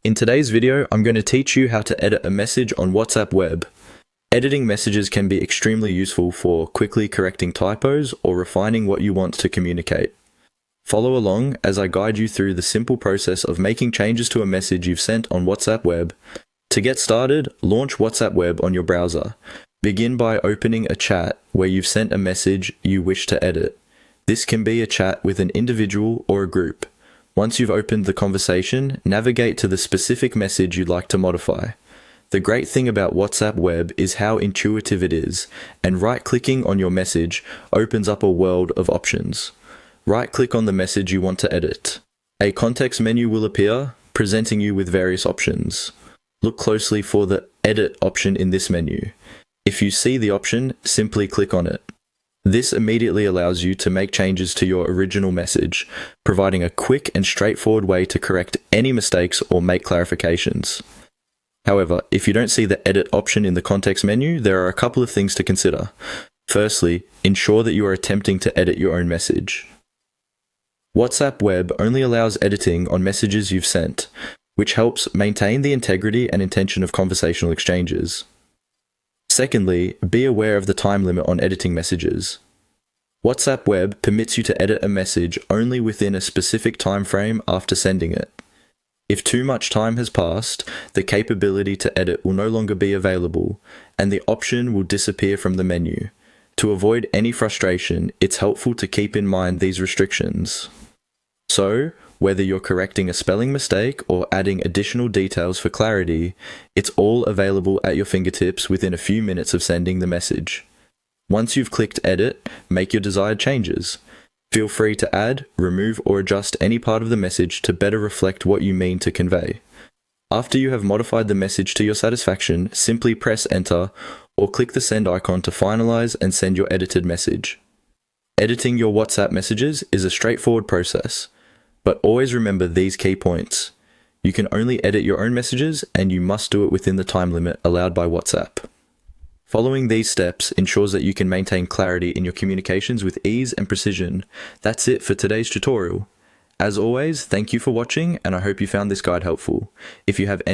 In today's video, I'm going to teach you how to edit a message on WhatsApp Web. Editing messages can be extremely useful for quickly correcting typos or refining what you want to communicate. Follow along as I guide you through the simple process of making changes to a message you've sent on WhatsApp Web. To get started, launch WhatsApp Web on your browser. Begin by opening a chat where you've sent a message you wish to edit. This can be a chat with an individual or a group. Once you've opened the conversation, navigate to the specific message you'd like to modify. The great thing about WhatsApp Web is how intuitive it is, and right-clicking on your message opens up a world of options. Right-click on the message you want to edit. A context menu will appear, presenting you with various options. Look closely for the Edit option in this menu. If you see the option, simply click on it. This immediately allows you to make changes to your original message, providing a quick and straightforward way to correct any mistakes or make clarifications. However, if you don't see the Edit option in the context menu, there are a couple of things to consider. Firstly, ensure that you are attempting to edit your own message. WhatsApp Web only allows editing on messages you've sent, which helps maintain the integrity and intention of conversational exchanges. Secondly, be aware of the time limit on editing messages. WhatsApp Web permits you to edit a message only within a specific time frame after sending it. If too much time has passed, the capability to edit will no longer be available, and the option will disappear from the menu. To avoid any frustration, it's helpful to keep in mind these restrictions. So, whether you're correcting a spelling mistake or adding additional details for clarity, it's all available at your fingertips within a few minutes of sending the message. Once you've clicked Edit, make your desired changes. Feel free to add, remove, or adjust any part of the message to better reflect what you mean to convey. After you have modified the message to your satisfaction, simply press Enter or click the send icon to finalize and send your edited message. Editing your WhatsApp messages is a straightforward process. But always remember these key points. You can only edit your own messages, and you must do it within the time limit allowed by WhatsApp. Following these steps ensures that you can maintain clarity in your communications with ease and precision. That's it for today's tutorial. As always, thank you for watching, and I hope you found this guide helpful. If you have any